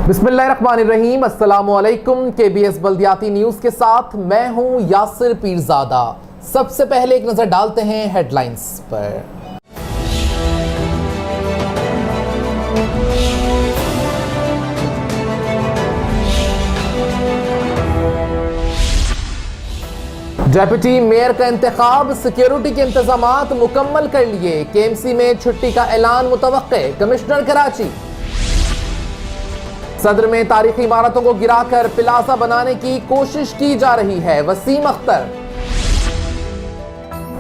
बिस्मिल्लाहिर्रहमानिर्रहीम, अस्सलामुअलैकुम। KBS बल्दियाती news के साथ मैं हूं यासिर पीरजादा। सबसे पहले एक नज़र डालते हैं हेडलाइंस पर। डेप्यूटी मेयर का इंतखाब, सिक्योरिटी के इंतजामात मुकम्मल कर लिए। केएमसी में छुट्टी का ऐलान मुतवक्के। कमिश्नर कराची। सदर में तारीखी इमारतों को गिराकर प्लाजा बनाने की कोशिश की जा रही है। वसीम अख्तर।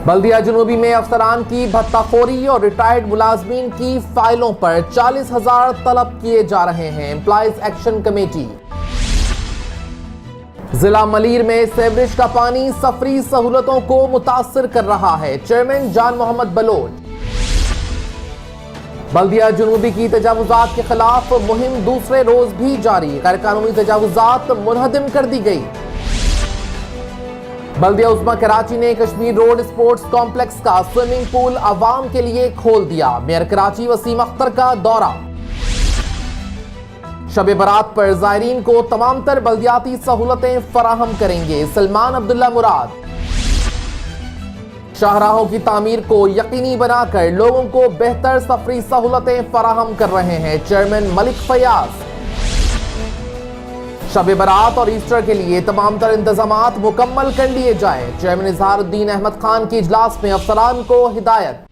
बल्दिया जुनूबी में अफसरान की भत्ताखोरी और रिटायर्ड मुलाजमीन की फाइलों पर 40,000 तलब किए जा रहे हैं। Employees action committee. जिला मलीर में सेवरेज का पानी सफरी सहूलतों को मुतासर कर रहा है। चेयरमैन जान मोहम्मद बलोच। बल्दिया जुनूबी की तजावुजात के खिलाफ मुहिम दूसरे रोज भी जारी। गैर कानूनी तजावुजात मुनहदिम कर दी गई। बल्दिया उस्मा कराची ने कश्मीर रोड स्पोर्ट्स कॉम्प्लेक्स का स्विमिंग पूल अवाम के लिए खोल दिया। मेयर कराची वसीम अख्तर का दौरा। शब बारात पर ज़ायरीन को तमाम तर बल्दियाती सहूलतें फराहम करेंगे। सलमान अब्दुल्ला मुराद। शाहराहों की तामीर को यकीनी बनाकर लोगों को बेहतर सफरी सहूलतें फराहम कर रहे हैं। चेयरमैन मलिक फयाज। शब बारात और ईस्टर के लिए तमाम तर इंतजामात मुकम्मल कर लिए जाएं। चेयरमैन इजहारुद्दीन अहमद खान की इजलास में अफसरान को हिदायत।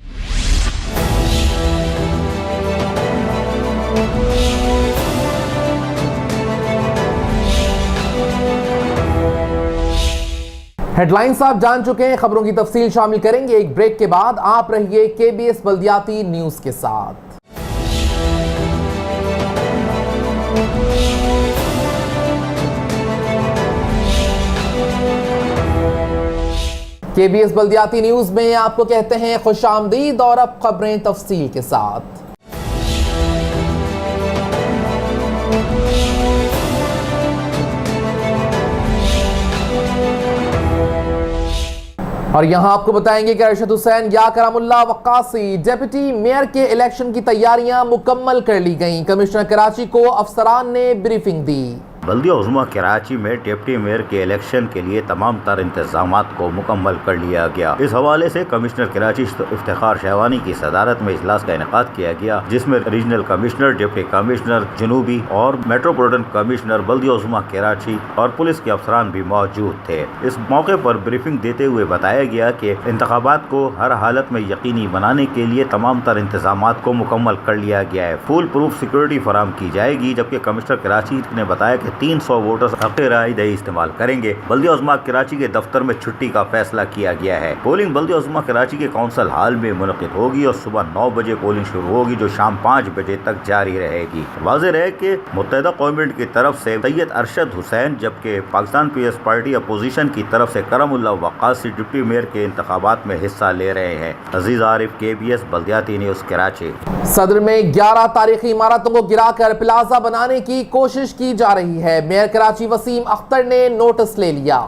हेडलाइंस आप जान चुके हैं, खबरों की तफसील शामिल करेंगे एक ब्रेक के बाद। आप रहिए केबीएस बल्दियाती न्यूज़ के साथ। केबीएस बल्दियाती न्यूज़ में आपको कहते हैं खुशामदीद और अब खबरें तफसील के साथ। और यहां आपको बताएंगे कि अरशद हुसैन या करामुल्लाह वक्कासी डेप्यूटी मेयर के इलेक्शन की तैयारियां मुकम्मल कर ली गईं। कमिश्नर कराची को अफसरान ने ब्रीफिंग दी। बल्दिया उज़्मा कराची में डिप्टी मेयर के इलेक्शन के लिए तमाम तर इंतजामात को मुकम्मल कर लिया गया। इस हवाले से कमिश्नर कराची इफ्तिखार शहवानी की सदारत में इजलास का इनेकाद किया गया, जिसमें रीजनल कमिश्नर, डिप्टी कमिश्नर जुनूबी और मेट्रोपोलिटन कमिश्नर बल्दिया उज़्मा कराची और पुलिस के अफसरान भी मौजूद थे। इस मौके पर ब्रीफिंग देते हुए बताया गया कि इंतखाबात को हर हालत में यकीनी बनाने के लिए तमाम तर इंतजामात को मुकम्मल कर लिया गया है। फुल प्रूफ सिक्योरिटी फराम की जाएगी, जबकि कमिश्नर कराची ने बताया कि 300 वोटर्स हक़ राय दही इस्तेमाल करेंगे। बल्दिया उज़्मा कराची के दफ्तर में छुट्टी का फैसला किया गया है। पोलिंग बल्दिया उज़्मा कराची के काउंसिल हॉल में मुनक़िद होगी और सुबह 9 बजे पोलिंग शुरू होगी, जो शाम 5 बजे तक जारी रहेगी। वाज़ेह रहे कि मुत्तहिदा गवर्नमेंट की तरफ से सैयद अरशद हुसैन, जबकि पाकिस्तान पीपल्स पार्टी अपोजिशन की तरफ से करामुल्लाह वक्कासी डिप्टी मेयर के इंतखाबात में हिस्सा ले रहे हैं। अजीज आरिफ, केबीएस बल्दियाती न्यूज़ कराची। सदर में 11 तारीखी इमारतों को गिराकर प्लाजा बनाने की कोशिश की जा रही है। मेयर कराची वसीम अख्तर ने नोटिस ले लिया।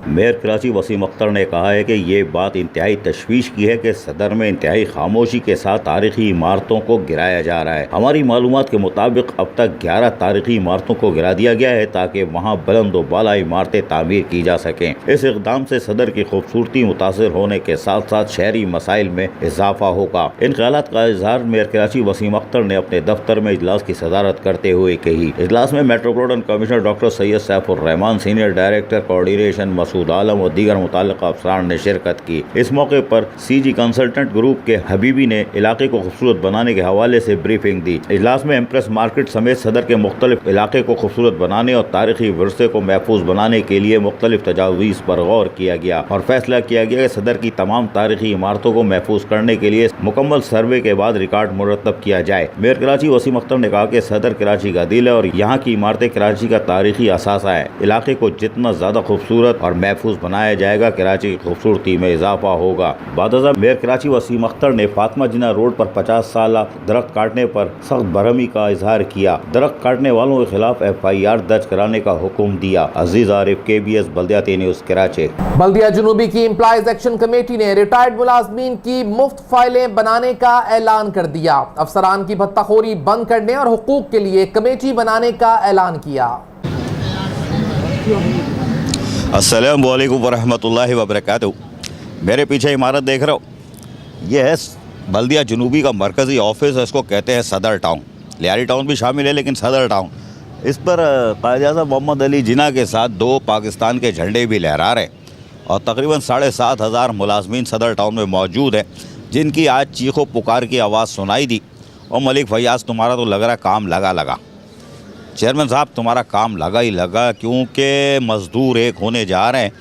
मेयर कराची वसीम अख्तर ने कहा है कि ये बात इंतहाई तशवीश की है कि सदर में इंतहाई खामोशी के साथ तारीखी इमारतों को गिराया जा रहा है। हमारी मालूमात के मुताबिक अब तक 11 तारीखी इमारतों को गिरा दिया गया है ताकि वहाँ बुलंद व बाला इमारतें तामीर की जा सकें। इस इक़दाम से सदर की खूबसूरती मुतासर होने के साथ साथ शहरी मसाइल में इजाफा होगा। इन ख्यालात का इजहार मेयर कराची वसीम अख्तर ने अपने दफ्तर में इजलास की सदारत करते हुए कही। इजलास में metropolitan commissioner doctor Syed Saifur Rahman, senior director coordination Masood Alam और दीगर मुताल्लिक़ा अफसरान ने शिरकत की। इस मौके पर सीजी कंसल्टेंट ग्रुप के हबीबी ने इलाके को खूबसूरत बनाने के हवाले से ब्रीफिंग दी। इजलास में एम्प्रेस मार्केट समेत सदर के मुख्तलिफ इलाके को खूबसूरत बनाने और तारीखी विरसे को महफूज बनाने के लिए मुख्तलिफ तजावीज़ पर गौर किया गया और फैसला किया गया कि सदर की तमाम तारीखी इमारतों को महफूज करने के लिए मुकम्मल सर्वे के बाद रिकॉर्ड मुरतब किया जाए। मेयर कराची वसीम अख्तर ने कहा कि सदर कराची का दिल है और यहाँ की इमारतें कराची का तारीखी असासा है। इलाके को जितना ज़्यादा खूबसूरत और महफूज बनाया जाएगा, कराची की खूबसूरती में इजाफा होगा। बाद मेयर कराची वसीम अख्तर ने फातिमा जिन्ना रोड पर 50 साल दरख्त काटने पर सख्त बरहमी का इजहार किया। दरख्त काटने वालों के खिलाफ FIR दर्ज कराने का हुक्म दिया। अजीज आरिफ, KBS बल्दियाती न्यूज़ कराची। बल्दिया जुनूबी की एम्प्लॉइज एक्शन कमेटी ने रिटायर्ड मुलाजमीन की मुफ्त फाइलें बनाने का ऐलान कर दिया। अफसरान की भत्ताखोरी बंद करने और हुकूक के लिए कमेटी बनाने का ऐलान किया। अस्सलामु अलैकुम वरहमतुल्लाहि वबरकातुहू। मेरे पीछे इमारत देख रहे हो, यह है बल्दिया जुनूबी का मरकज़ी ऑफिस है। इसको कहते हैं सदर टाउन। लियारी टाउन भी शामिल है, लेकिन सदर टाउन। इस पर कायद-ए-आज़म मोहम्मद अली जिन्ना के साथ 2 पाकिस्तान के झंडे भी लहरा रहे हैं और तकरीबन 7,500 मुलाजमीन सदर टाउन में मौजूद हैं, जिनकी आज चीखो पुकार की आवाज़ सुनाई दी। और मलिक फैयाज़, तुम्हारा तो लग रहा है काम लगा। चेयरमैन साहब, तुम्हारा काम लगा ही लगा, क्योंकि मज़दूर एक होने जा रहे हैं।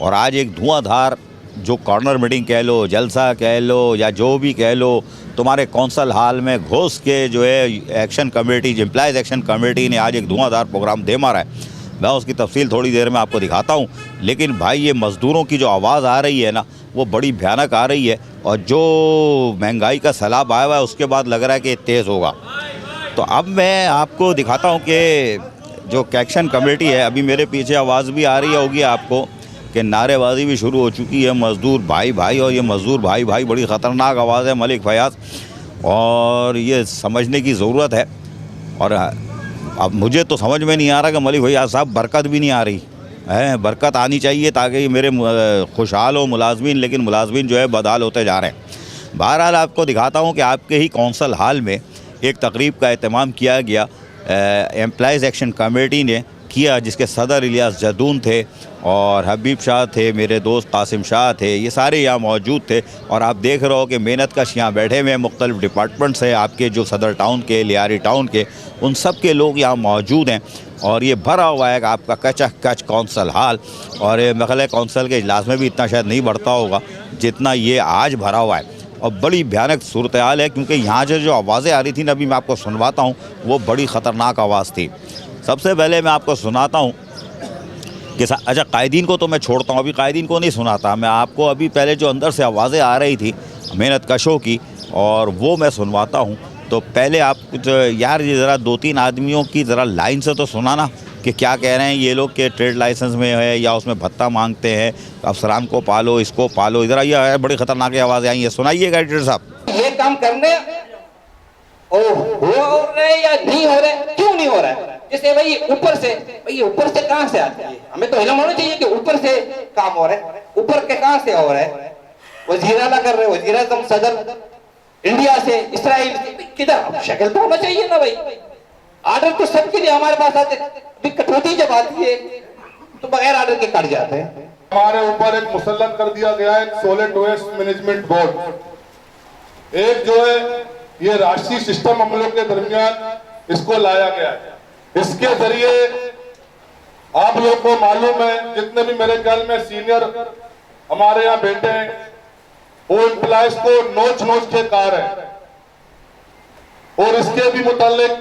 और आज एक धुआंधार जो कॉर्नर मीटिंग कह लो, जलसा कह लो या जो भी कह लो, तुम्हारे कौंसल हाल में घुस के जो है action committee, employees action committee ने आज एक धुआंधार प्रोग्राम दे मारा है। मैं उसकी तफसील थोड़ी देर में आपको दिखाता हूँ। लेकिन भाई, ये मज़दूरों की जो आवाज़ आ रही है ना, वो बड़ी भयानक आ रही है। और जो महंगाई का सैलाब आया हुआ है, उसके बाद लग रहा है कि तेज़ होगा। तो अब मैं आपको दिखाता हूँ कि जो एक्शन कमेटी है, अभी मेरे पीछे आवाज़ भी आ रही होगी आपको कि नारेबाजी भी शुरू हो चुकी है, मज़दूर भाई भाई। और ये मज़दूर भाई भाई बड़ी ख़तरनाक आवाज़ है मलिक फयाज़, और ये समझने की ज़रूरत है। और अब मुझे तो समझ में नहीं आ रहा कि मलिक फयाज़ साहब, बरकत भी नहीं आ रही है। बरकत आनी चाहिए ताकि मेरे खुशहाल हो मुलाजमीन, लेकिन मुलाजमीन जो है बदहाल होते जा रहे हैं। बहरहाल आपको दिखाता हूँ कि आपके ही कौंसल हाल में एक तकरीब का एहतमाम किया गया, एम्प्लॉइज़ एक्शन कमेटी ने किया, जिसके सदर इलियास जदून थे और हबीब शाह थे, मेरे दोस्त कासिम शाह थे, ये सारे यहाँ मौजूद थे। और आप देख रहे हो कि मेहनत कश यहाँ बैठे हुए हैं, मुख्तलिफ़ डिपार्टमेंट्स हैं आपके, जो सदर टाउन के, लियारी टाउन के, उन सब के लोग यहाँ मौजूद हैं। और ये भरा हुआ है आपका कच कौंसल हाल। और मेरे ख्याल है कौंसल के इजलास में भी इतना शायद नहीं बढ़ता होगा जितना ये आज भरा हुआ है। और बड़ी भयानक सूरत हाल है, क्योंकि यहाँ से जो आवाज़ें आ रही थी ना, अभी मैं आपको सुनवाता हूँ, वो बड़ी ख़तरनाक आवाज़ थी। सबसे पहले मैं आपको सुनाता हूँ कि अच्छा, कायदीन को तो मैं छोड़ता हूँ, अभी कायदीन को नहीं सुनाता मैं आपको। अभी पहले जो अंदर से आवाज़ें आ रही थी मेहनत कशों की, और वो मैं सुनवाता हूँ। तो पहले आप कुछ यार, ये ज़रा 2-3 आदमियों की ज़रा लाइन से तो सुनाना कि क्या कह रहे हैं ये लोग, के ट्रेड लाइसेंस में है या उसमें भत्ता मांगते हैं, अफसरान को पालो, इसको पालो। इधर ये बड़ी ख़तरनाक आवाज़ें आई हैं, सुनाइएगा एडिटर साहब। ये काम करने हो रहे या नहीं हो रहे, क्यों नहीं हो रहा है? जैसे भाई ऊपर से कहां से आती है? हमें तो इल्म होना चाहिए कि ऊपर से काम हो रहा है। ऊपर के कहां से हो रहा है? वज़ीर आला कर रहे, वज़ीर आज़म, सदर इंडिया से, इसराइल से, किधर? शक्ल तो होना चाहिए ना भाई। आर्डर तो सबके लिए हमारे पास आते, अभी कटौती जब आती है तो बगैर आर्डर के कट जाते हैं। हमारे ऊपर एक मुसल्लत कर दिया गया है सॉलिड वेस्ट मैनेजमेंट बोर्ड। एक जो है ये राष्ट्रीय सिस्टम हम लोग के दरमियान इसको लाया गया है। इसके जरिए आप लोग को मालूम है, जितने भी मेरे ख्याल में सीनियर हमारे यहाँ बैठे हैं, वो एम्प्लॉइज को नोच के कार है। और इसके भी मुतालिक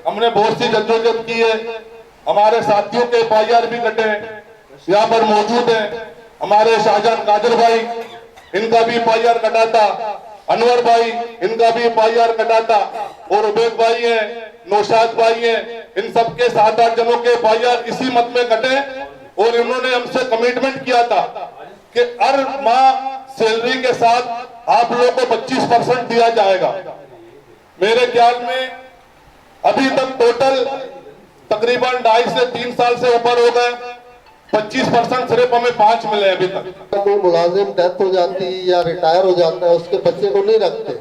हमने बहुत सी जद्दोजहद की है। हमारे साथियों के FIR भी कटे यहाँ पर मौजूद है। हमारे शाहजहान कादर भाई, इनका भी FIR कटा था। अनवर भाई, इनका भी FIR कटा था। और उबैद भाई है, नौशाद भाई है, इन सबके 7-8 जनों के FIR इसी मत में कटे। और इन्होंने हमसे कमिटमेंट किया था कि हर माह सैलरी के साथ आप लोगों को 25% दिया जाएगा। मेरे ख्याल में अभी तक टोटल तकरीबन 2.5 से 3 साल से ऊपर हो गए। 25% सिर्फ हमें 5 मिले अभी तक। कोई मुलाजिम डेथ हो जाती या रिटायर हो जाता है, उसके बच्चे को नहीं रखते,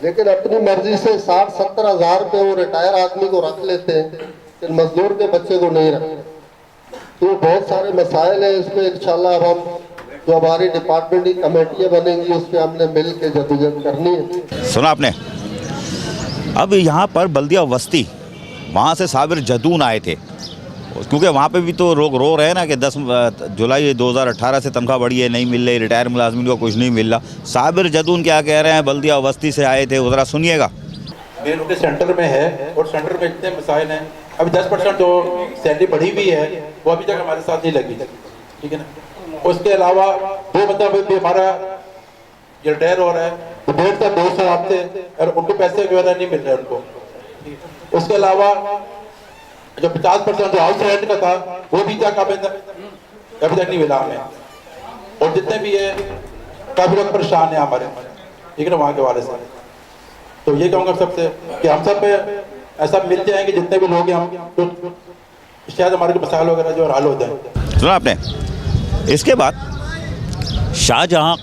लेकिन अपनी मर्जी से 60-70 हज़ार पे वो रिटायर आदमी को रख लेते हैं, लेकिन मजदूर के बच्चे को नहीं रखते। तो बहुत सारे मसाइल हैं इसमें। इंशाल्लाह अब हम जो हमारी डिपार्टमेंट की कमेटियाँ बनेंगी, उस पर हमने मिल के जदोजहद करनी है। सुना आपने। अब यहाँ पर बल्दिया वस्ती, वहाँ से साबिर जदून आए थे, क्योंकि वहाँ पे भी तो लोग रो रहे हैं ना कि 10 जुलाई 2018 से तनख्वाह बढ़ी है, नहीं मिल रही, रिटायर मुलाजमीन को कुछ नहीं मिल रहा। साबिर जदून क्या कह रहे हैं, बल्दिया वस्ती से आए थे, ज़रा सुनिएगा। मेन उनके सेंटर में है और सेंटर में इतने मसाइल हैं। अभी 10% जो सैलरी बढ़ी हुई है वो अभी तक हमारे साथ नहीं लगी। ठीक है ना। उसके अलावा वो मतलब भी हमारा ये रिटायर हो रहा है, 1.5 से 2 साल थे और उनको पैसे वगैरह नहीं मिल रहे उनको। उसके अलावा जो 50% जो हाउस रेंट का था वो भी तक अभी तक नहीं मिला हमें। और जितने भी है काफी लोग परेशान है हमारे, ठीक है ना, वहाँ के वाले से। तो ये कहूँगा सबसे कि हम सब पे ऐसा मिल जाएंगे जितने भी लोग हैं हम, तो शायद हमारे को मसाइल वगैरह जो हल हो जाए। सुना आपने। इसके बाद शाहजहाँ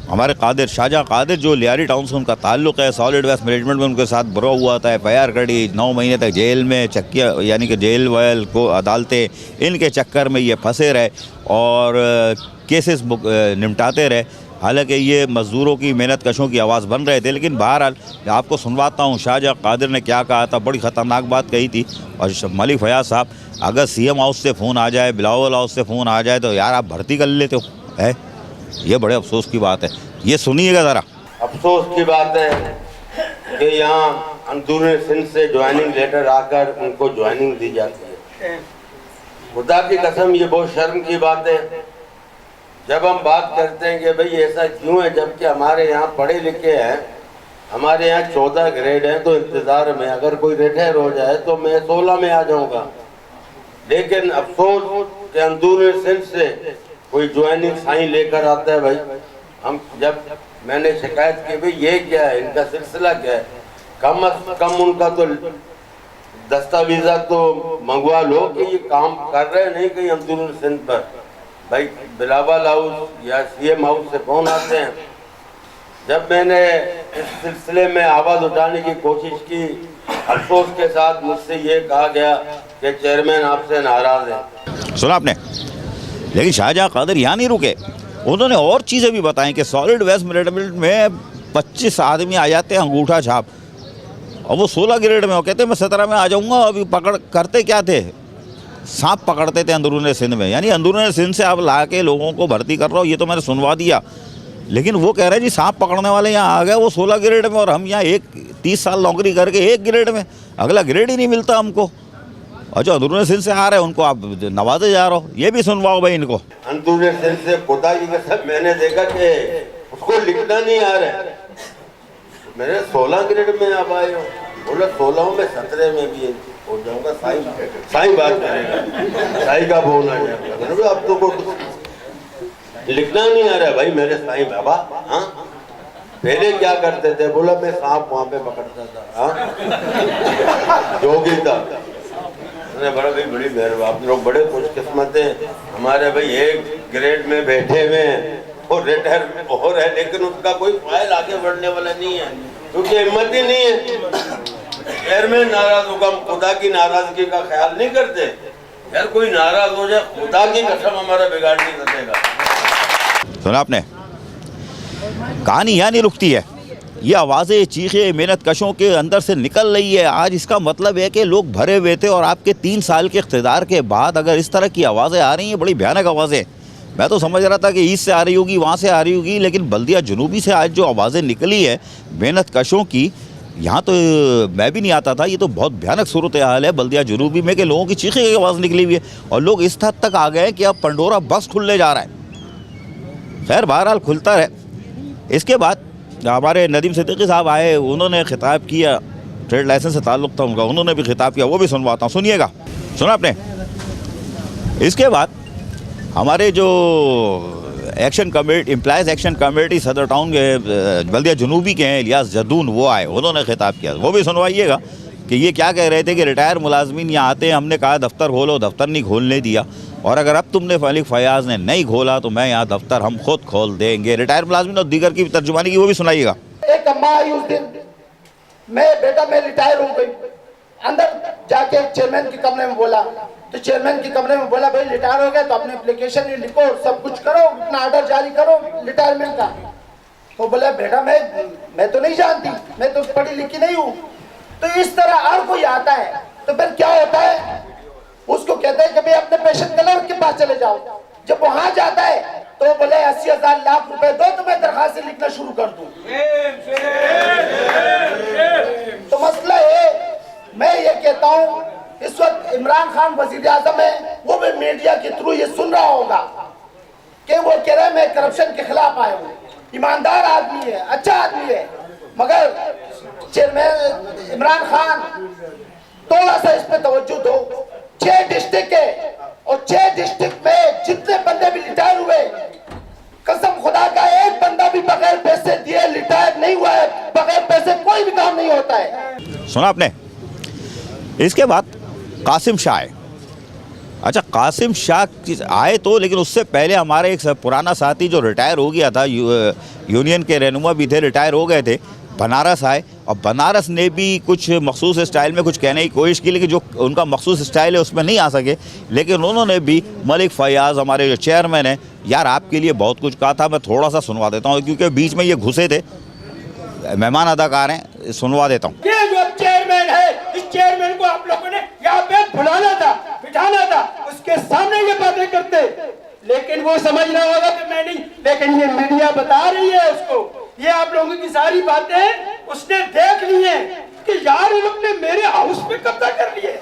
हमारे शाहजहाँ कादिर जो लियारी टाउन से उनका ताल्लुक़ है, सॉलिड वेस्ट मैनेजमेंट में उनके साथ बुरा हुआ था, FIR कड़ी, 9 महीने तक जेल में चक्किया यानी कि जेल वेल को अदालतें इनके चक्कर में ये फंसे रहे और केसेस निपटाते रहे। हालांकि ये मज़दूरों की मेहनत कशों की आवाज़ बन रहे थे। लेकिन बहरहाल आपको सुनवाता हूँ शाहजहाँ कादिर ने क्या कहा था। बड़ी ख़तरनाक बात कही थी। और मलिक फयाज़ साहब, अगर CM हाउस से फ़ोन आ जाए, बिलावल हाउस से फ़ोन आ जाए तो यार आप भर्ती कर लेते हो, है ये बड़े अफसोस की बात है। ये सुनिएगा ज़रा। अफसोस की बात है कि यहाँ अंदरूनी सिंध से ज्वाइनिंग लेटर आकर उनको ज्वाइनिंग दी जाती है। खुदा की कसम ये बहुत शर्म की बात है जब हम बात करते हैं कि भाई ऐसा क्यों है, जबकि हमारे यहाँ पढ़े लिखे हैं, हमारे यहाँ 14 ग्रेड हैं तो इंतज़ार में, अगर कोई रिटायर हो जाए तो मैं 16 में आ जाऊँगा। लेकिन अफसोस कि अंदरूनी सिंध से कोई ज्वाइनिंग साइन लेकर आता है। भाई हम जब मैंने शिकायत की भाई ये क्या है, इनका सिलसिला क्या है, कम अज कम उनका तो दस्तावेजा तो मंगवा लो कि ये काम कर रहे हैं नहीं कहीं अंदरूनी सिंध पर। भाई बिलावल हाउस या CM हाउस से फ़ोन आते हैं। जब मैंने इस सिलसिले में आवाज़ उठाने की कोशिश की, अफसोस के साथ मुझसे ये कहा गया कि चेयरमैन आपसे नाराज़ है। सुना आपने। लेकिन शाहजहाँ कादिर यहाँ नहीं रुके, उन्होंने और चीज़ें भी बताई कि सॉलिड वेस्ट मैनेजमेंट में 25 आदमी आ जाते हैं अंगूठा छाप और वो 16 ग्रेड में, वो कहते हैं मैं 17 में आ जाऊँगा। अभी पकड़ करते क्या थे, सांप पकड़ते थे अंदरूनी सिंध में। यानी अंदरूनी सिंध से आप ला के लोगों को भर्ती कर रहा हो, ये तो मैंने सुनवा दिया। लेकिन वो कह रहे हैं जी सांप पकड़ने वाले यहाँ आ गए, वो 16 ग्रेड में और हम यहाँ 30 साल नौकरी करके 1 ग्रेड में, अगला ग्रेड ही नहीं मिलता हमको। और जो अंदरूनी सिंध से आ रहे हैं उनको आप नवाजे जा रहे हो, ये भी सुनवाओ भाई इनको। अंदरूनी सिंध से खुदा की कसम मैंने देखा कि उसको लिखना नहीं आ रहा है। मैंने 16 ग्रेड में आप आए हो, बोला 16 में 17 में भी हो जाऊंगा। साईं बात करेगा, साईं का फोन आ जाएगा। अब तो लिखना नहीं आ रहा है भाई मेरे साईं बाबा। हाँ पहले क्या करते थे, बोला मैं सांप वहाँ पे पकड़ता था। हाँ जोगी था। बड़ा भाई बड़ी मेहरबान, आप लोग बड़े खुशकिस्मत हैं। हमारे भाई 1 ग्रेड में बैठे हुए हैं और रिटायर हो रहे हैं, लेकिन उसका कोई फाइल आगे बढ़ने वाला नहीं है क्योंकि हिम्मत ही नहीं है। चेयरमैन नाराज होगा, हम खुदा की नाराजगी का ख्याल नहीं करते। यार कोई नाराज हो जाए, खुदा की कसम हमारा बिगाड़ नहीं सकेगा। सुना आपने। कहानी यहाँ नहीं रुकती है, ये आवाज़ें चीखें मेहनत कशों के अंदर से निकल रही है। आज इसका मतलब है कि लोग भरे हुए थे और आपके 3 साल के इक़्तिदार के बाद अगर इस तरह की आवाज़ें आ रही हैं, बड़ी भयानक आवाज़ें। मैं तो समझ रहा था कि ईस्ट से आ रही होगी, वहाँ से आ रही होगी, लेकिन बल्दिया जुनूबी से आज जो आवाज़ें निकली है मेहनत कशों की, यहाँ तो मैं भी नहीं आता था। ये तो बहुत भयानक सूरत हाल है बल्दिया जुनूबी में कि लोगों की चीखें की आवाज़ निकली हुई है और लोग इस हद तक आ गए कि अब पंडोरा बक्स खुलने जा रहा है। खैर बहरहाल खुलता है। इसके बाद हमारे नदीम सिद्दीकी साहब आए, उन्होंने खिताब किया, ट्रेड लाइसेंस से ताल्लुक़ था उनका, उन्होंने भी खिताब किया, वो भी सुनवाता हूँ, सुनिएगा। सुना आपने। इसके बाद हमारे जो एम्प्लॉयज़ एक्शन कमेटी सदर टाउन के बल्दिया जुनूबी के हैं इलियास जदून, वो आए, उन्होंने खिताब किया, वो भी सुनवाइएगा कि ये क्या कह रहे थे कि रिटायर मुलाजमीन यहाँ आते हैं, हमने कहा दफ्तर खोलो, दफ्तर नहीं खोलने दिया, और अगर अब तुमने मलिक फयाज़ ने नहीं खोला तो मैं यहाँ दफ्तर हम खुद खोल देंगे। रिटायर मुलाजमीन और दीगर की तर्जुमानी की वो भी सुनाइएगा। एक अम्मा आई उस दिन, मैं रिटायर हो गई। अंदर जाके चेयरमैन के कमरे में बोला, तो चेयरमैन के कमरे में बोला भाई रिटायर हो गया तो अपने एप्लीकेशन लिखो, सब कुछ करो, अपना ऑर्डर जारी करो रिटायरमेंट का। तो बोला बेटा मैं तो नहीं जानती, मैं तो पढ़ी लिखी नहीं हूँ। तो इस तरह और कोई आता है तो फिर क्या होता है, उसको कहते हैं कि भाई अपने पेशेंट क्लर्क के पास चले जाओ। जब वहां जाता है तो बोले 80,000 लाख रुपए दो तो मैं दरखास्त लिखना शुरू कर दूं। तो मसला है, मैं ये कहता हूं इस वक्त इमरान खान वजीर आजम है, वो भी मीडिया के थ्रू ये सुन रहा होगा कि वो कह रहा है मैं करप्शन के खिलाफ आया हूँ। ईमानदार आदमी है, अच्छा आदमी है, मगर चेयरमैन इमरान खान थोड़ा सा इस पे तवज्जो दो। 6 डिस्ट्रिक्ट है और 6 डिस्ट्रिक्ट में जितने बंदे भी रिटायर हुए, कसम खुदा का एक बंदा भी बगैर पैसे दिए रिटायर नहीं हुआ है। बगैर पैसे कोई भी काम नहीं होता है। सुना आपने? इसके बाद कासिम शाह आए। अच्छा, कासिम शाह आए तो, लेकिन उससे पहले हमारे एक पुराना साथी जो रिटायर हो गया था, यूनियन के रहनुमा भी थे, रिटायर हो गए थे, बनारस आए। और बनारस ने भी कुछ मखसूस स्टाइल में कुछ कहने की कोशिश की, लेकिन जो उनका मखसूस स्टाइल है उसमें नहीं आ सके। लेकिन उन्होंने भी मलिक फयाज़ हमारे जो चेयरमैन हैं, यार आपके लिए बहुत कुछ कहा था, मैं थोड़ा सा सुनवा देता हूँ क्योंकि बीच में ये घुसे थे, मेहमान अदाकार हैं, सुनवा देता हूँ। ये जो चेयरमैन है, इस चेयरमैन को आप लोगों ने यहाँ पे बुलाना था, बिठाना था, उसके सामने ये बातें करते, लेकिन वो समझना होगा कि मैं नहीं, लेकिन ये मीडिया बता रही है उसको, ये आप लोगों की सारी बातें उसने देख ली है कि यार इन लोग ने मेरे हाउस पे कब्जा कर लिए,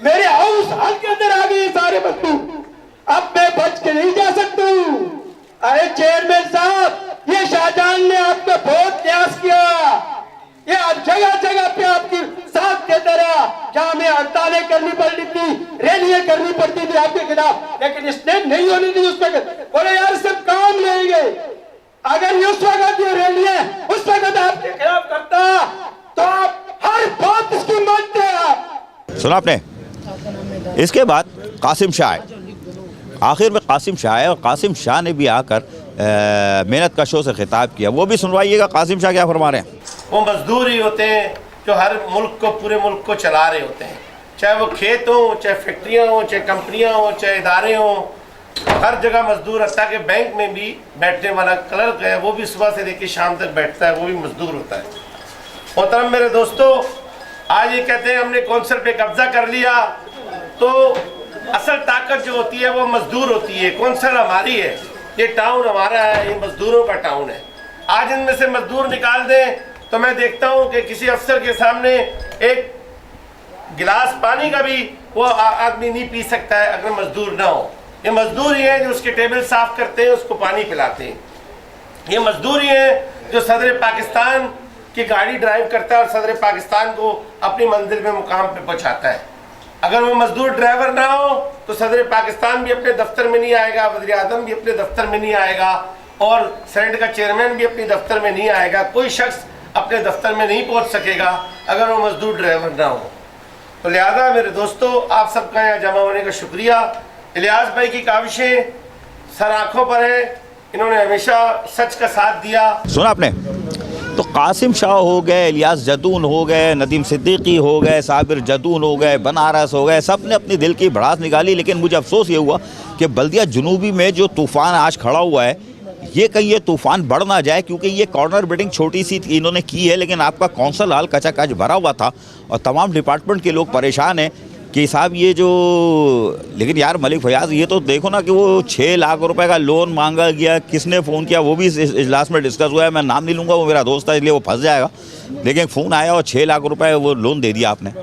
मेरे हाउस हाल के अंदर आ गए सारे मजदूर, अब मैं बच के नहीं जा सकता हूँ। अरे चेयरमैन साहब, ये शाहजहां ने आपको बहुत प्रयास किया, ये जगह जगह पे आपकी साथ देता रहा, जहां हमें हड़तालें करनी पड़ती थी, रैलियां करनी पड़ती थी आपके खिलाफ, लेकिन इसने नहीं होने दी उस वक्त। बोले यार सब काम लेंगे, अगर ये उस वक्त ये रैलियां उस वक्त आपके खिलाफ करता तो आप हर बात इसकी मानते आप। सुना आपने? इसके बाद कासिम शाह आए। आखिर में कासिम शाह आए और कासिम शाह ने भी आकर मेहनत कशों से खिताब किया। वो भी सुनवाइएगा कासिम शाह क्या फरमा रहे हैं। वो मजदूर ही होते हैं जो हर मुल्क को, पूरे मुल्क को चला रहे होते हैं, चाहे वो खेत हो, चाहे फैक्ट्रियाँ हो, चाहे कंपनियाँ हो, चाहे इदारे हों, हर जगह मजदूर। हत्ता के बैंक में भी बैठने वाला क्लर्क है, वो भी सुबह से लेकर शाम तक बैठता है, वो भी मजदूर होता है। मोहतरम मेरे दोस्तों, आज ये कहते हैं हमने कौंसल पे कब्जा कर लिया, तो असल ताकत जो होती है वो मजदूर होती है। कौंसल हमारी है, ये टाउन हमारा है, ये मजदूरों का टाउन है। आज इनमें से मजदूर निकाल दें तो मैं देखता हूँ कि किसी अफसर के सामने एक गिलास पानी का भी वो आदमी नहीं पी सकता है अगर मजदूर ना हो। ये मजदूर ही है जो उसके टेबल साफ करते हैं, उसको पानी पिलाते हैं। ये मजदूर ही है जो सदर पाकिस्तान की गाड़ी ड्राइव करता है और सदर पाकिस्तान को अपनी मंजिल में मुकाम पे पहुँचाता है। अगर वो मजदूर ड्राइवर ना हो तो सदर पाकिस्तान भी अपने दफ्तर में नहीं आएगा, वज़ीर आज़म भी अपने दफ्तर में नहीं आएगा और सेनेट का चेयरमैन भी अपने दफ्तर में नहीं आएगा। कोई शख्स अपने दफ्तर में नहीं पहुंच सकेगा अगर वो मजदूर ड्राइवर ना हो। तो लिहाजा मेरे दोस्तों, आप सबका यहाँ जमा होने का शुक्रिया। इलियास भाई की काविशें सर आँखों पर है, इन्होंने हमेशा सच का साथ दिया। सुना आपने? तो कासिम शाह हो गए, इलियास जदून हो गए, नदीम सिद्दीकी हो गए, साबिर जदून हो गए, बनारस हो गए, सब ने अपनी दिल की भड़ास निकाली। लेकिन मुझे अफसोस ये हुआ कि बल्दिया जुनूबी में जो तूफ़ान आज खड़ा हुआ है, ये कहीं ये तूफ़ान बढ़ ना जाए, क्योंकि ये कॉर्नर बिल्डिंग छोटी सी इन्होंने की है, लेकिन आपका कौंसल हाल कचाकच भरा हुआ था और तमाम डिपार्टमेंट के लोग परेशान हैं कि साहब ये जो, लेकिन यार मलिक फयाज़ ये तो देखो ना कि वो 6 लाख रुपए का लोन मांगा गया, किसने फ़ोन किया वो भी इस इजलास में डिस्कस हुआ है। मैं नाम नहीं लूँगा, वो मेरा दोस्त है इसलिए वो फंस जाएगा, लेकिन फ़ोन आया और 6 लाख रुपए वो लोन दे दिया आपने।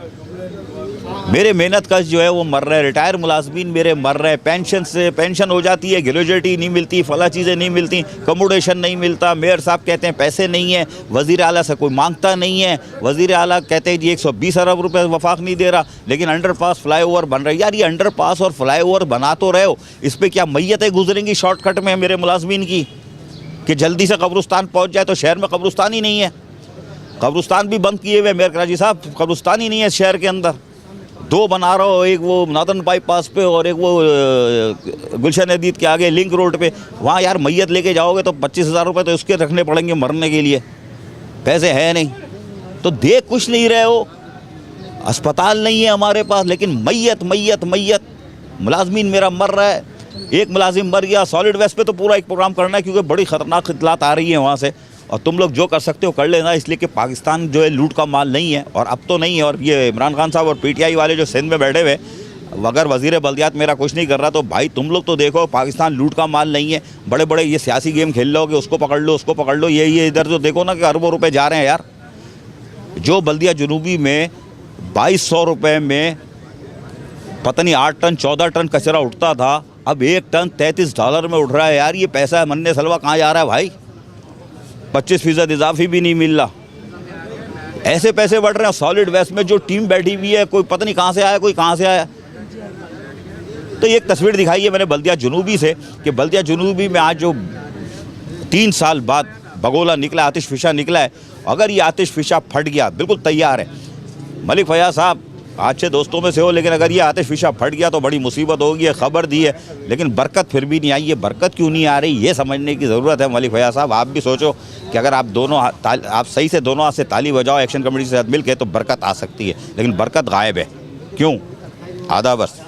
मेरे मेहनत कश जो है वो मर रहे, रिटायर मुलाजमीन मेरे मर रहे, पेंशन से पेंशन हो जाती है, ग्रेजुएटी नहीं मिलती, फला चीज़ें नहीं मिलती, कमोडेशन नहीं मिलता। मेयर साहब कहते हैं पैसे नहीं है, वज़ीर आला से कोई मांगता नहीं है, वज़ीर आला कहते हैं जी 120 अरब रुपए वफाक नहीं दे रहा, लेकिन अंडरपास फ्लाईओवर बन रहे। यार ये अंडरपास और फ्लाईओवर बना तो रहे हो, इस पर क्या मैयतें गुजरेंगी शॉर्टकट में मेरे मुलाजमीन की कि जल्दी से कब्रिस्तान पहुँच जाए? तो शहर में कब्रिस्तान ही नहीं है, कब्रिस्तान भी बंद किए हुए मेयर कराची साहब, कब्रिस्तान ही नहीं है शहर के अंदर। 2 बना रहा हो, एक वो नादन बाईपास पे और एक वो गुलशन अदीद के आगे लिंक रोड पे। वहाँ यार मैयत लेके जाओगे तो 25,000 रुपये तो उसके रखने पड़ेंगे मरने के लिए, पैसे है नहीं। तो देख कुछ नहीं रहे हो, अस्पताल नहीं है हमारे पास, लेकिन मैयत मैयत मैयत मुलाजमीन मेरा मर रहा है। एक मुलाजिम मर गया, सॉलिड वेस्ट पे तो पूरा एक प्रोग्राम करना है क्योंकि बड़ी ख़तरनाक इतलात आ रही है वहाँ से, और तुम लोग जो कर सकते हो कर लेना, इसलिए कि पाकिस्तान जो है लूट का माल नहीं है और अब तो नहीं है। और ये इमरान खान साहब और PTI वाले जो सिंध में बैठे हुए, अगर वज़ीर बल्दियात मेरा कुछ नहीं कर रहा तो भाई तुम लोग तो देखो पाकिस्तान लूट का माल नहीं है। बड़े बड़े ये सियासी गेम खेल लोगे, उसको पकड़ लो उसको पकड़ लो, ये इधर तो देखो ना कि अरबों रुपए जा रहे हैं यार। जो बल्दिया जुनूबी में 2200 रुपये में पता नहीं 8 टन 14 टन कचरा उठता था, अब एक टन $33 में उठ रहा है यार, ये पैसा मन्ने सलवा कहाँ जा रहा है भाई? 25% इजाफी भी नहीं मिल रहा, ऐसे पैसे बढ़ रहे हैं। सॉलिड वेस्ट में जो टीम बैठी हुई है, कोई पता नहीं कहाँ से आया, कोई कहाँ से आया। तो ये एक तस्वीर दिखाई है मैंने बल्दिया जुनूबी से कि बल्दिया जुनूबी में आज जो 3 साल बाद बगोला निकला, आतिश फिशा निकला है, अगर ये आतिश फिशा फट गया, बिल्कुल तैयार है, मलिक फयाज साहब अच्छे दोस्तों में से हो, लेकिन अगर ये आतिश फिशा फट गया तो बड़ी मुसीबत होगी, ये खबर दी है, लेकिन बरकत फिर भी नहीं आई। ये बरकत क्यों नहीं आ रही, ये समझने की ज़रूरत है। मलिक फयाज साहब आप भी सोचो कि अगर आप आप सही से दोनों हाथ से ताली बजाओ एक्शन कमेटी के साथ मिल के, तो बरकत आ सकती है, लेकिन बरकत गायब है। क्यों? आधा बस।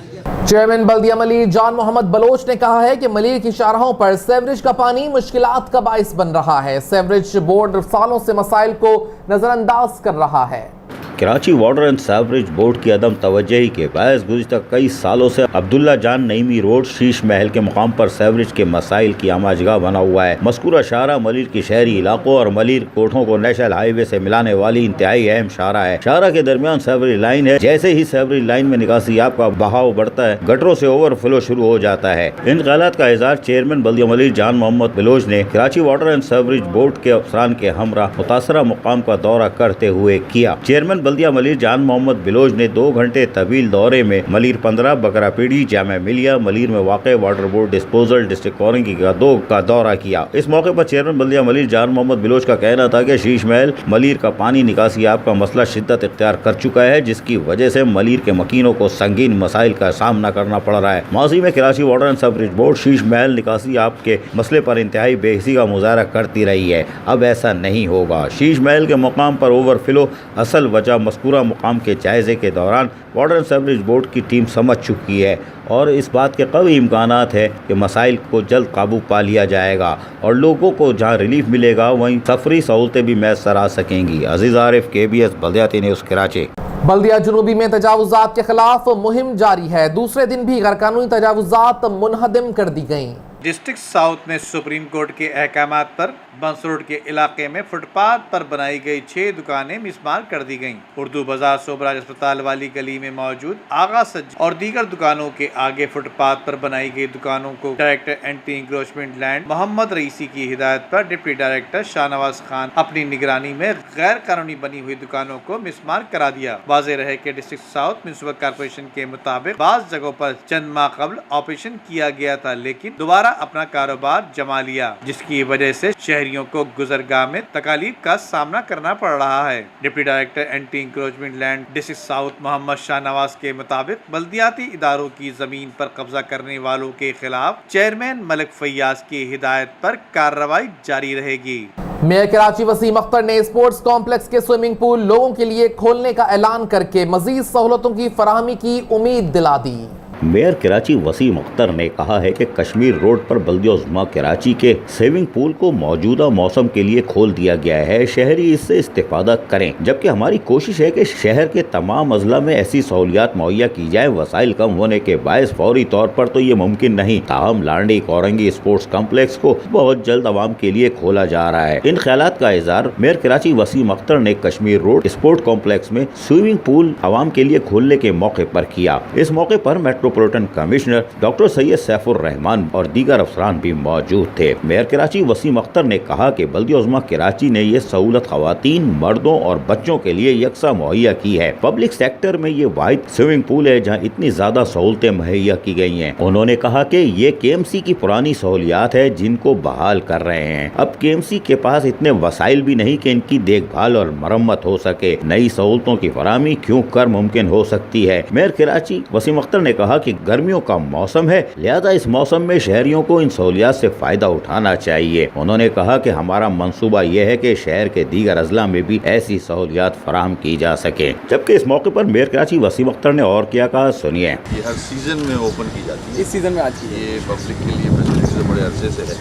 चेयरमैन बल्दिया मलीर जान मोहम्मद बलोच ने कहा है कि मलीर की शाहराहों पर सीवरेज का पानी मुश्किलात का बाइस बन रहा है। सीवरेज बोर्ड सालों से मसाइल को नजरअंदाज कर रहा है। Karachi water and sewerage board की अदम तवज्जोही के बायस गुज़िश्ता कई सालों से अब्दुल्ला जान नईमी रोड शीश महल के मुकाम पर सीवरेज के मसाइल की आमाजगाह बना हुआ है। मज़कूरा शाहरा मलीर की शहरी इलाकों और मलीर कोठों को नेशनल हाईवे से मिलाने वाली इंतहाई अहम शाहरा है। शाहरा के दरमियान सीवरेज लाइन है। जैसे ही सीवरेज लाइन में निकासियाब का बहाव बढ़ता है, गटरों से ओवरफ्लो शुरू हो जाता है। इन ख्यालात का इज़हार चेयरमैन बल्दिया मलीर जान मोहम्मद बलोच ने Karachi water and sewerage board के अफसरान के हमरा मुतासरा मुकाम का दौरा करते हुए किया। चेयरमैन बल्दिया मलीर जान मोहम्मद बिलोच ने 2 घंटे तवील दौरे में मलीर 15, बकरापीड़ी, जामा मिलिया, मलीर में वाक़े water board disposal district Korangi का दौरा किया। इस मौके पर चेयरमैन बल्दिया मलीर जान मोहम्मद बिलोच का कहना था कि शीश महल मलीर का पानी निकासियाब का मसला शिद्दत इख्तियार कर चुका है, जिसकी वजह से मलीर के मकीनों को संगीन मसाइल का सामना करना पड़ रहा है। माजी में Karachi water and sewerage board Sheesh Mahal निकासियाब के मसले पर इंतहाई बेहिसी का मुजाहरा करती रही है। अब ऐसा नहीं होगा। शीश महल के मुकाम पर ओवरफ्लो असल वजह मज़कूरा मुकाम के जायजे के दौरान वाटर एंड सीवरेज बोर्ड की टीम समझ चुकी है और इस बात के कई इम्कानात है कि मसाइल को जल्द काबू पा लिया जाएगा और लोगों को जहां रिलीफ मिलेगा वहीं सफरी सहूलतें भी मैसर आ सकेंगी। अजीज आरिफ, KBS बल्दियाती न्यूज़ कराची। बल्दिया जुनूबी में तजावुजात के खिलाफ मुहिम जारी है। दूसरे दिन भी गैरकानूनी तजावुजात मुनहदम कर दी गयी। डिस्ट्रिक्ट साउथ में सुप्रीम कोर्ट के अहकामात पर बंस रोड के इलाके में फुटपाथ पर बनाई गई 6 दुकानें मिसमार कर दी गईं। उर्दू बाजार सोबराज अस्पताल वाली गली में मौजूद आगा सज्ज और दीगर दुकानों के आगे फुटपाथ पर बनाई गई दुकानों को director anti encroachment land Mohammad Raisi की हिदायत पर डिप्टी डायरेक्टर शाहनवाज खान अपनी निगरानी में गैर कानूनी बनी हुई दुकानों को मिसमार करा दिया। वाज़ेह रहे कि डिस्ट्रिक्ट साउथ म्युनिसिपल कॉर्पोरेशन के मुताबिक बाज़ जगहों पर चंद माह कबल ऑपरेशन किया गया था, लेकिन दोबारा अपना कारोबार जमा लिया, जिसकी वजह से शहरियों को गुजरगाह में तकालीफ का सामना करना पड़ रहा है। Deputy director anti encroachment land district south Mohammad Shahnawaz के मुताबिक बल्दियाती इदारों की जमीन पर कब्जा करने वालों के खिलाफ चेयरमैन मलिक फयाज की हिदायत पर कार्रवाई जारी रहेगी। मेयर कराची वसीम अख्तर ने स्पोर्ट्स कॉम्प्लेक्स के स्विमिंग पूल लोगों के लिए खोलने का ऐलान करके मजीद सहूलतों की फराहमी की उम्मीद दिला दी। मेयर कराची वसीम अख्तर ने कहा है कि कश्मीर रोड पर बल्दिया उज़्मा कराची के स्विमिंग पूल को मौजूदा मौसम के लिए खोल दिया गया है। शहरी इससे इस्तेफादा करें, जबकि हमारी कोशिश है कि शहर के तमाम अजला में ऐसी सहूलियात मुहैया की जाए। वसाइल कम होने के बायस फौरी तौर पर तो ये मुमकिन नहीं, ताहम लांडी कोरंगी स्पोर्ट्स कॉम्प्लेक्स को बहुत जल्द आवाम के लिए खोला जा रहा है। इन ख्यालात का इज़हार मेयर कराची वसीम अख्तर ने कश्मीर रोड स्पोर्ट्स कॉम्प्लेक्स में स्विमिंग पूल आवाम के लिए खोलने के मौके पर किया। इस मौके पर metropolitan commissioner doctor Syed Saifur Rahman और दीगर अफसरान भी मौजूद थे। मेयर कराची वसीम अख्तर ने कहा कि बल्दिया उज़्मा कराची ने ये सहूलत खवातीन, मर्दों और बच्चों के लिए यकसा मुहैया की है। पब्लिक सेक्टर में ये वाहिद स्विमिंग पूल है जहाँ इतनी ज्यादा सहूलतें मुहैया की गई हैं। उन्होंने कहा कि ये KMC की पुरानी सहूलियात है जिनको बहाल कर रहे हैं। अब KMC के पास इतने वसाइल भी नहीं कि इनकी देखभाल और मरम्मत हो सके। नई सहूलतों की फराहमी क्यों कर मुमकिन हो सकती है। मेयर कराची वसीम अख्तर ने कहा कि गर्मियों का मौसम है, लिहाजा इस मौसम में शहरियों को इन सहूलियात से फायदा उठाना चाहिए। उन्होंने कहा कि हमारा मंसूबा यह है कि शहर के दीगर अजला में भी ऐसी सहूलियात फराहम की जा सके। जबकि इस मौके पर मेयर कराची वसीम अख्तर ने और क्या कहा, सुनिए। ये हर सीजन में ओपन की जाती है। इस सीजन में आज की ये पब्लिक के लिए फैसिलिटी बड़े अरसे से है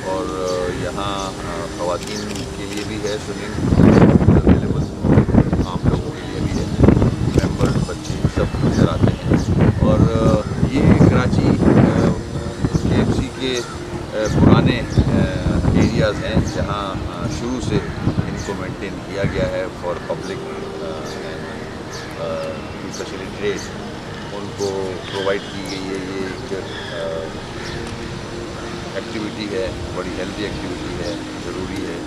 और यहाँ खवातीन के लिए भी है स्विमिंग अवेलेबल, आम लोगों के लिए भी है, मेंबर बच्चे सब नजर आते हैं। और ये कराची KMC के पुराने एरियाज़ हैं जहाँ शुरू से इनको मेंटेन किया गया है फॉर पब्लिक फैसिलिटेट। उनको प्रोवाइड की गई है। ये एक एक्टिविटी है, बड़ी हेल्दी एक्टिविटी है, ज़रूरी है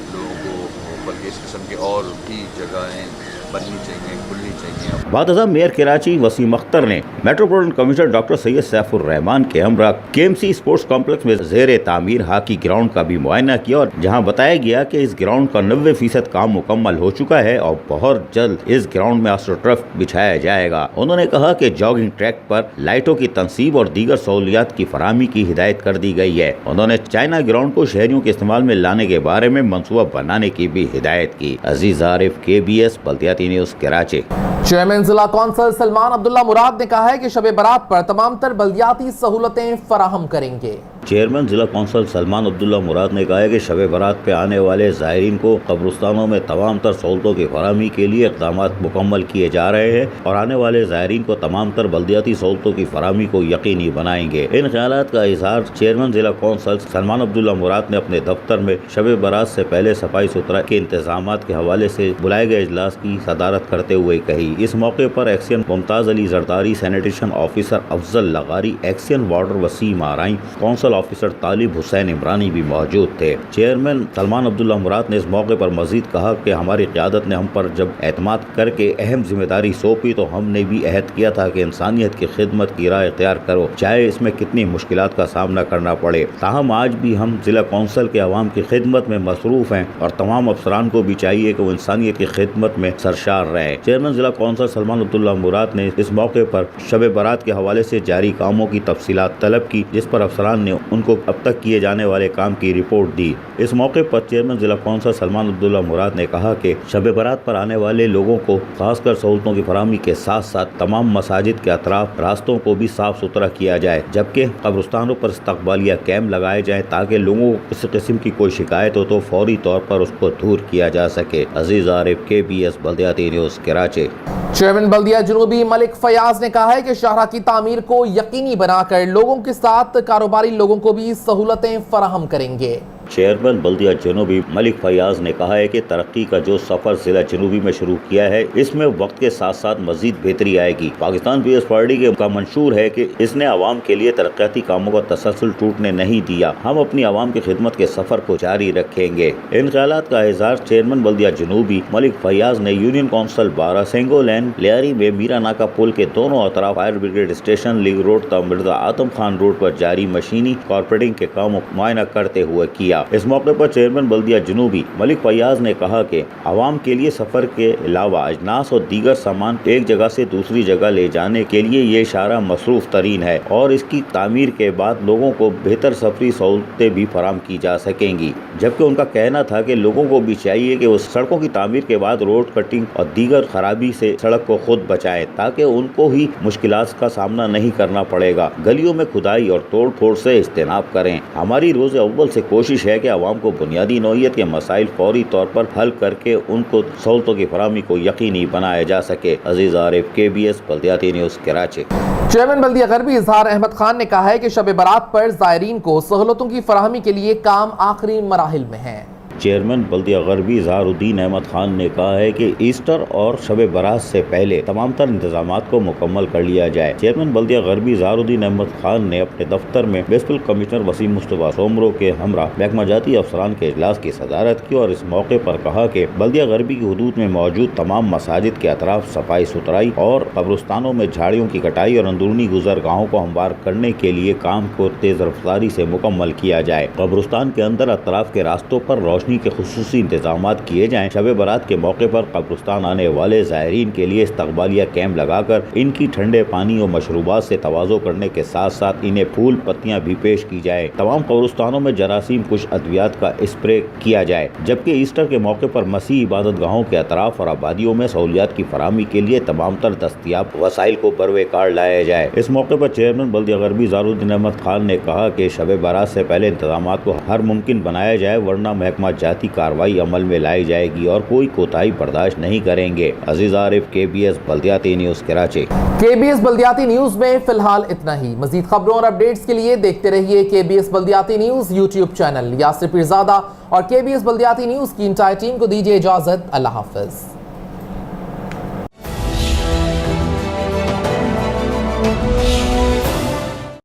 लोगों को, बल्कि इस किस्म के और भी जगहें बननी चाहिए, खुलनी चाहिए। बादशाह मेयर कराची वसीम अख्तर ने metropolitan commissioner doctor Syed Saifur Rahman के हमरा KMC स्पोर्ट्स कॉम्प्लेक्स में ज़ेरे तामीर हॉकी ग्राउंड का भी मुआयना किया और जहां बताया गया कि इस ग्राउंड का 90% काम मुकम्मल हो चुका है और बहुत जल्द इस ग्राउंड में एस्ट्रोटर्फ बिछाया जाएगा। उन्होंने कहा कि जॉगिंग ट्रैक पर लाइटों की तनसीब और दीगर सहूलियात की फराहमी की हिदायत कर दी गई है। उन्होंने चाइना ग्राउंड को शहरियों के इस्तेमाल में लाने के बारे में मनसूबा बनाने की भी हिदायत की। अजीज आरिफ, KBS बल्दियाती न्यूज़, कराची। चेयरमैन जिला कौंसल सलमान अब्दुल्ला मुराद ने कहा है कि शब बारात पर तमाम तर बल्दियाती सहूलतें फराहम करेंगे। चेयरमैन जिला कौंसल सलमान अब्दुल्ला मुराद ने कहा है कि शब बारात पे आने वाले ज़ायरीन को कब्रिस्तानों में तमाम तर सहूलतों की फराहमी के लिए इक़दाम मुकम्मल किए जा रहे हैं और आने वाले ज़ायरीन को तमाम तर बल्दियाती सहूलतों की फराहमी को यकीनी बनाएंगे। इन ख्यालात का इजहार चेयरमैन जिला कौंसल सलमान अब्दुल्ला मुराद ने अपने दफ्तर में शब बारात से पहले सफाई सुथरा के इंतजाम के हवाले से बुलाए गए इजलास की सदारत करते हुए कही। इस मौके पर action Mumtaz Ali Zardari, sanitation officer Afzal Lagari, action warder Waseem Arain, council officer Talib Hussain Imrani भी मौजूद थे। चेयरमैन सलमान अब्दुल्ला मुराद ने इस मौके पर मजीद कहा कि हमारी क़यादत ने हम पर जब एतमाद करके अहम जिम्मेदारी सौंपी तो हमने भी अहद किया था कि इंसानियत की खिदमत की राह इख्तियार करो, चाहे इसमें कितनी मुश्किलात का सामना करना पड़े। ताहम आज भी हम जिला कौंसल के अवाम की खिदमत में मसरूफ़ हैं और तमाम अफसरान को भी चाहिए कि वो इंसानियत की खिदमत में सरशार रहे। चेयरमैन जिला कौंसल सलमान अब्दुल्ला मुराद ने इस मौके पर शब बारात के हवाले से जारी कामों की तफसीलात तलब की, जिस पर अफसरान ने उनको अब तक किए जाने वाले काम की रिपोर्ट दी। इस मौके पर चेयरमैन जिला कौंसल सलमान अब्दुल्ला मुराद ने कहा कि शब बारात पर आने वाले लोगों को खासकर सहूलतों की फराहमी के साथ साथ तमाम मसाजिद के अतराफ रास्तों को भी साफ सुथरा किया जाए, जबकि कब्रिस्तानों पर इस्तकबालिया कैम्प लगाए जाए ताकि लोगों को किसी किस्म की कोई शिकायत हो तो फौरी तौर पर उसको दूर किया जा सके। अजीज आरिफ, KBS बल्दियाती न्यूज़, कराची। चेयरमैन बल्दिया जनूबी मलिक फयाज ने कहा है कि शाहरा की तामीर को यकीनी बनाकर लोगों के साथ कारोबारी लोगों को भी सहूलतें फराहम करेंगे। चेयरमैन बल्दिया जनूबी मलिक फयाज ने कहा है कि तरक्की का जो सफर जिला जनूबी में शुरू किया है इसमें वक्त के साथ साथ मजीद बेहतरी आएगी। पाकिस्तान पीपल्स पार्टी का मंशूर है कि इसने आवाम के लिए तरक्याती कामों का तसलसल टूटने नहीं दिया। हम अपनी आवाम की खिदमत के सफर को जारी रखेंगे। इन ख्यालात का इजहार चेयरमैन बल्दिया जनूबी मलिक फयाज ने union council 12 Singo lane Lyari में मीरा नाका पुल के दोनों अतराफ fire brigade station, link road तथा मिर्जा आतम खान रोड पर जारी मशीनी कारपेटिंग के काम मुआयना करते हुए किया। इस मौके पर चेयरमैन बल्दिया जनूबी मलिक फयाज ने कहा कि आवाम के लिए सफर के अलावा अजनास और दीगर सामान एक जगह से दूसरी जगह ले जाने के लिए ये इशारा मसरूफ तरीन है और इसकी तामीर के बाद लोगों को बेहतर सफरी सहूलतें भी फराम की जा सकेंगी। जबकि उनका कहना था कि लोगों को भी चाहिए कि वो सड़कों की तामीर के बाद रोड कटिंग और दीगर खराबी से सड़क को खुद बचाएं ताकि उनको ही मुश्किलात का सामना नहीं करना पड़ेगा। गलियों में खुदाई और तोड़ फोड़ से इज्तनाब करें। हमारी रोज अव्वल से कोशिश है कि आवाम को बुनियादी नौइयत के मसाइल फौरी तौर पर हल करके उनको सहूलतों की फराहमी को यकीनी बनाया जा सके। अजीज आरिफ, KBS बल्दियाती न्यूज़, कराची। चेयरमैन बल्दिया गरबी इजहार अहमद खान ने कहा है कि शब बारात पर ज़ायरीन को सहूलतों की फराहमी के लिए काम आखिरी मराहिल में है। चेयरमैन बल्दिया गरबी इजहारुद्दीन अहमद खान ने कहा है कि ईस्टर और शब बारात से पहले तमाम तर इंतजामात को मुकम्मल कर लिया जाए। चेयरमैन बल्दिया गरबी इजहारुद्दीन अहमद खान ने अपने दफ्तर में म्युनिसिपल कमिश्नर वसीम मुस्तफा सोमरो के हमरा महकमा जाती अफसरान के इजलास की सदारत की और इस मौके पर कहा कि बल्दिया गरबी की हुदूद में मौजूद तमाम मसाजिद के अतराफ सफाई सुथराई और कब्रिस्तानों में झाड़ियों की कटाई और अंदरूनी गुजरगाहों को हमवार करने के लिए काम को तेज रफ्तारी से मुकम्मल किया जाए। कब्रिस्तान के अंदर अतराफ के रास्तों पर रोशनी के खुसूसी इंतजामात किए जाएं। शब बारात के मौके पर कब्रिस्तान आने वाले ज़ायरीन के लिए इस्तकबालिया कैंप लगाकर इनकी ठंडे पानी और मशरूबात से तवाज़ो करने के साथ साथ इन्हें फूल पत्तियां भी पेश की जाए। तमाम कब्रिस्तानों में जरासीम कुछ अद्वियात का स्प्रे किया जाए। जबकि ईस्टर के मौके पर मसीह इबादत गाहों के अतराफ और आबादियों में सहूलियात की फराहमी के लिए तमाम तर दस्तियाब वसाइल को बरवेकार लाया जाए। इस मौके पर चेयरमैन बल्दिया गरबी इजहारुद्दीन अहमद खान ने कहा कि शब बारात से पहले इंतजाम को हर मुमकिन बनाया जाए, वरना महकमा जाती कार्रवाई अमल में लाई जाएगी और कोई कोताही बर्दाश्त नहीं करेंगे। अजीज आरिफ, KBS बल्दियाती न्यूज़, कराची। KBS बल्दियाती न्यूज़ में फिलहाल इतना ही। मजीद खबरों और अपडेट्स के लिए देखते रहिए KBS बल्दियाती news YouTube channel. Yasir Pirzada और KBS बल्दियाती न्यूज़ की इंटायर टीम को दीजिए इजाज़त। अल्लाह हाफ़िज़।